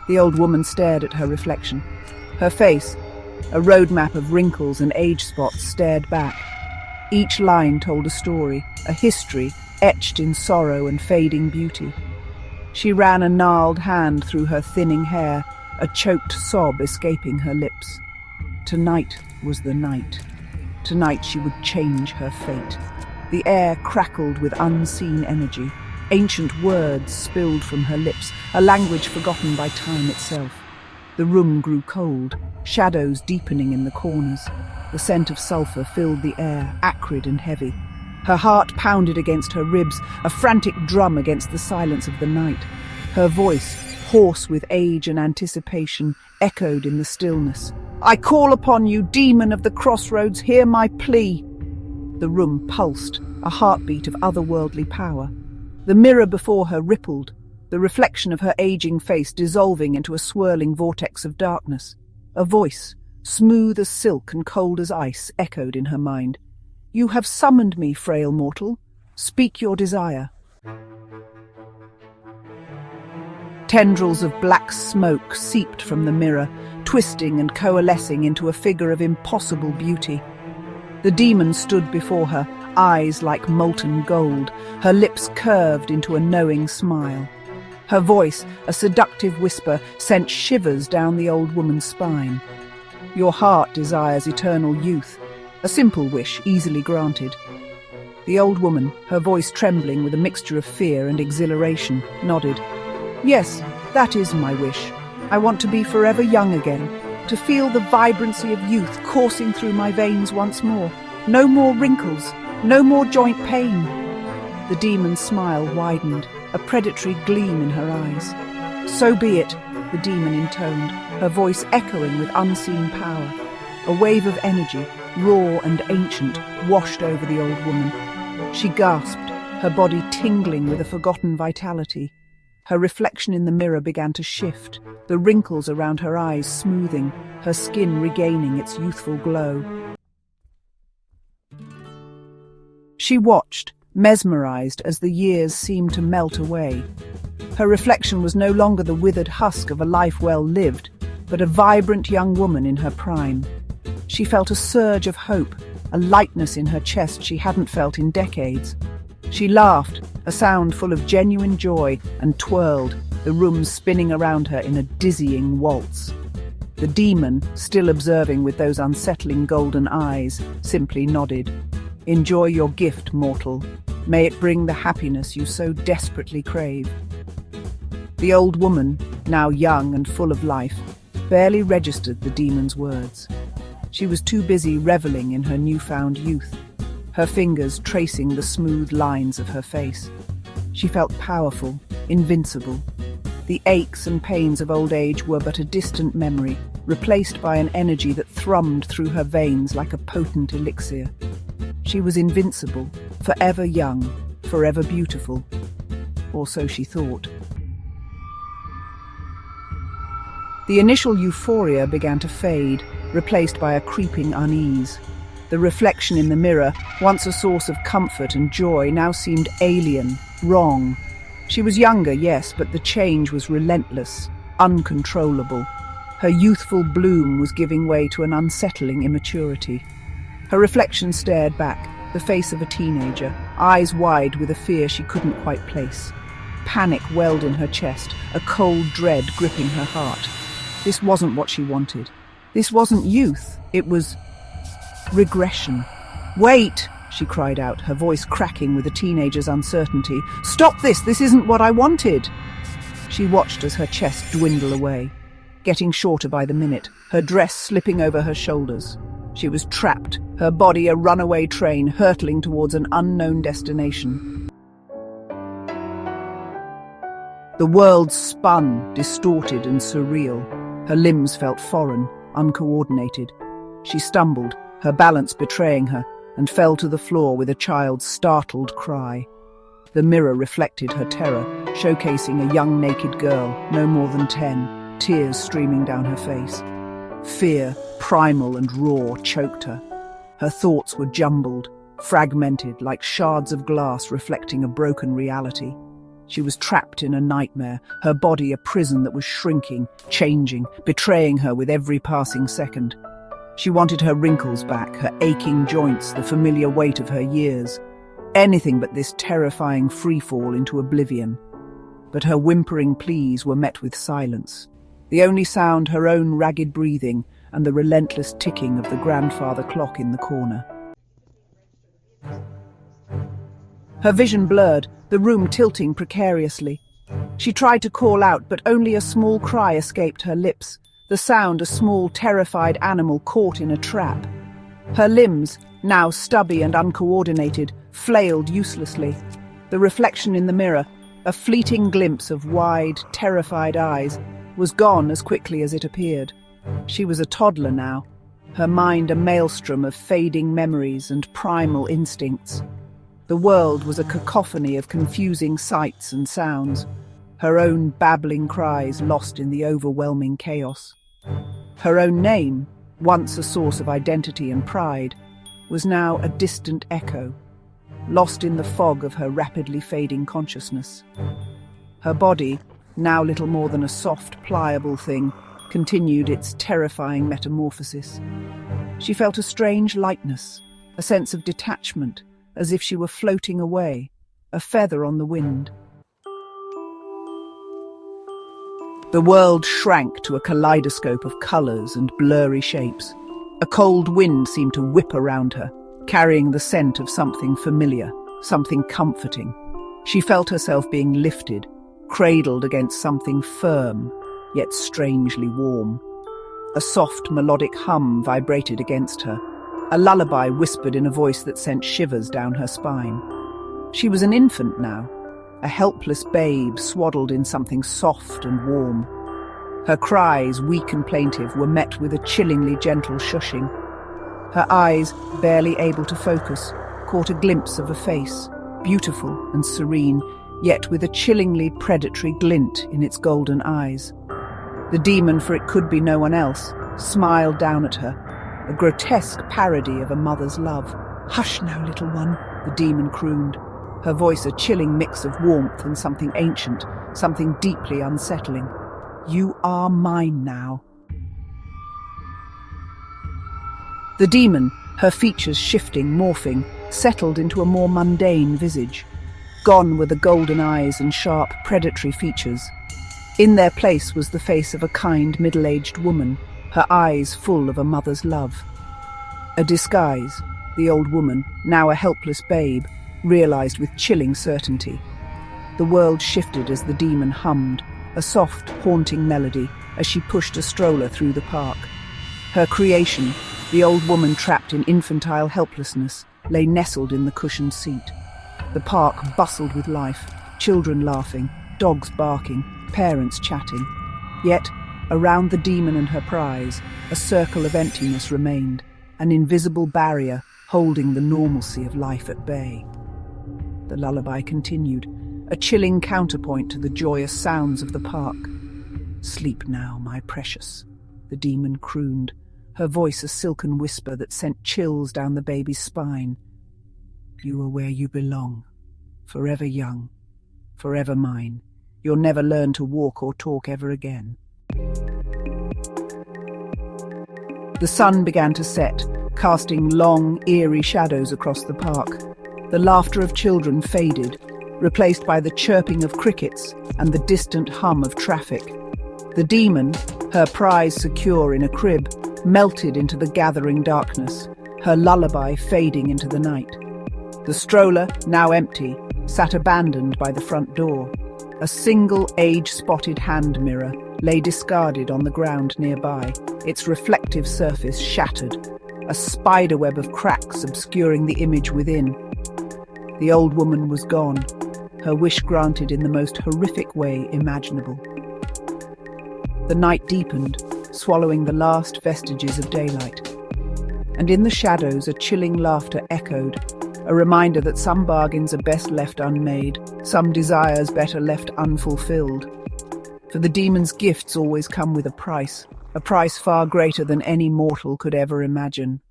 The old woman stared at her reflection. Her face, a roadmap of wrinkles and age spots, stared back. Each line told a story, a history etched in sorrow and fading beauty. She ran a gnarled hand through her thinning hair, a choked sob escaping her lips. Tonight was the night. Tonight she would change her fate. The air crackled with unseen energy. Ancient words spilled from her lips, a language forgotten by time itself. The room grew cold, shadows deepening in the corners. The scent of sulphur filled the air, acrid and heavy. Her heart pounded against her ribs, a frantic drum against the silence of the night. Her voice, hoarse with age and anticipation, echoed in the stillness. "I call upon you, demon of the crossroads, hear my plea." The room pulsed, a heartbeat of otherworldly power. The mirror before her rippled, the reflection of her aging face dissolving into a swirling vortex of darkness. A voice, smooth as silk and cold as ice, echoed in her mind. "You have summoned me, frail mortal. Speak your desire." Tendrils of black smoke seeped from the mirror, twisting and coalescing into a figure of impossible beauty. The demon stood before her, eyes like molten gold, her lips curved into a knowing smile. Her voice, a seductive whisper, sent shivers down the old woman's spine. "Your heart desires eternal youth, a simple wish easily granted." The old woman, her voice trembling with a mixture of fear and exhilaration, nodded. "Yes, that is my wish. I want to be forever young again, to feel the vibrancy of youth coursing through my veins once more. No more wrinkles, no more joint pain." The demon's smile widened, a predatory gleam in her eyes. "So be it," the demon intoned, her voice echoing with unseen power. A wave of energy, raw and ancient, washed over the old woman. She gasped, her body tingling with a forgotten vitality. Her reflection in the mirror began to shift, the wrinkles around her eyes smoothing, her skin regaining its youthful glow. She watched, mesmerized, as the years seemed to melt away. Her reflection was no longer the withered husk of a life well lived, but a vibrant young woman in her prime. She felt a surge of hope, a lightness in her chest she hadn't felt in decades. She laughed, a sound full of genuine joy, and twirled, the room spinning around her in a dizzying waltz. The demon, still observing with those unsettling golden eyes, simply nodded. "Enjoy your gift, mortal. May it bring the happiness you so desperately crave." The old woman, now young and full of life, barely registered the demon's words. She was too busy reveling in her newfound youth, her fingers tracing the smooth lines of her face. She felt powerful, invincible. The aches and pains of old age were but a distant memory, replaced by an energy that thrummed through her veins like a potent elixir. She was invincible, forever young, forever beautiful. Or so she thought. The initial euphoria began to fade, replaced by a creeping unease. The reflection in the mirror, once a source of comfort and joy, now seemed alien, wrong. She was younger, yes, but the change was relentless, uncontrollable. Her youthful bloom was giving way to an unsettling immaturity. Her reflection stared back, the face of a teenager, eyes wide with a fear she couldn't quite place. Panic welled in her chest, a cold dread gripping her heart. This wasn't what she wanted. This wasn't youth, it was regression. "Wait!" she cried out, her voice cracking with a teenager's uncertainty. "Stop this! This isn't what I wanted!" She watched as her chest dwindle away, getting shorter by the minute, her dress slipping over her shoulders. She was trapped, her body a runaway train hurtling towards an unknown destination. The world spun, distorted and surreal. Her limbs felt foreign, uncoordinated. She stumbled, her balance betraying her, and fell to the floor with a child's startled cry. The mirror reflected her terror, showcasing a young naked girl, no more than 10, tears streaming down her face. Fear, primal and raw, choked her. Her thoughts were jumbled, fragmented like shards of glass reflecting a broken reality. She was trapped in a nightmare, her body a prison that was shrinking, changing, betraying her with every passing second. She wanted her wrinkles back, her aching joints, the familiar weight of her years. Anything but this terrifying freefall into oblivion. But her whimpering pleas were met with silence. The only sound her own ragged breathing and the relentless ticking of the grandfather clock in the corner. Her vision blurred, the room tilting precariously. She tried to call out, but only a small cry escaped her lips, the sound a small, terrified animal caught in a trap. Her limbs, now stubby and uncoordinated, flailed uselessly. The reflection in the mirror, a fleeting glimpse of wide, terrified eyes, was gone as quickly as it appeared. She was a toddler now, her mind a maelstrom of fading memories and primal instincts. The world was a cacophony of confusing sights and sounds, her own babbling cries lost in the overwhelming chaos. Her own name, once a source of identity and pride, was now a distant echo, lost in the fog of her rapidly fading consciousness. Her body, now little more than a soft, pliable thing, continued its terrifying metamorphosis. She felt a strange lightness, a sense of detachment, as if she were floating away, a feather on the wind. The world shrank to a kaleidoscope of colours and blurry shapes. A cold wind seemed to whip around her, carrying the scent of something familiar, something comforting. She felt herself being lifted, cradled against something firm, yet strangely warm. A soft, melodic hum vibrated against her. A lullaby whispered in a voice that sent shivers down her spine. She was an infant now, a helpless babe swaddled in something soft and warm. Her cries, weak and plaintive, were met with a chillingly gentle shushing. Her eyes, barely able to focus, caught a glimpse of a face, beautiful and serene, yet with a chillingly predatory glint in its golden eyes. The demon, for it could be no one else, smiled down at her, a grotesque parody of a mother's love. "Hush now, little one," the demon crooned, her voice a chilling mix of warmth and something ancient, something deeply unsettling. "You are mine now." The demon, her features shifting, morphing, settled into a more mundane visage. Gone were the golden eyes and sharp, predatory features. In their place was the face of a kind, middle-aged woman, her eyes full of a mother's love. A disguise, the old woman, now a helpless babe, realized with chilling certainty. The world shifted as the demon hummed, a soft, haunting melody, as she pushed a stroller through the park. Her creation, the old woman trapped in infantile helplessness, lay nestled in the cushioned seat. The park bustled with life, children laughing, dogs barking, parents chatting. Yet, around the demon and her prize, a circle of emptiness remained, an invisible barrier holding the normalcy of life at bay. The lullaby continued, a chilling counterpoint to the joyous sounds of the park. "Sleep now, my precious," the demon crooned, her voice a silken whisper that sent chills down the baby's spine. "You are where you belong, forever young, forever mine. You'll never learn to walk or talk ever again." The sun began to set, casting long, eerie shadows across the park. The laughter of children faded, replaced by the chirping of crickets and the distant hum of traffic. The demon, her prize secure in a crib, melted into the gathering darkness, her lullaby fading into the night. The stroller, now empty, sat abandoned by the front door. A single age-spotted hand mirror lay discarded on the ground nearby, its reflective surface shattered, a spiderweb of cracks obscuring the image within. The old woman was gone, her wish granted in the most horrific way imaginable. The night deepened, swallowing the last vestiges of daylight. And in the shadows a chilling laughter echoed, a reminder that some bargains are best left unmade, some desires better left unfulfilled. For the demon's gifts always come with a price far greater than any mortal could ever imagine.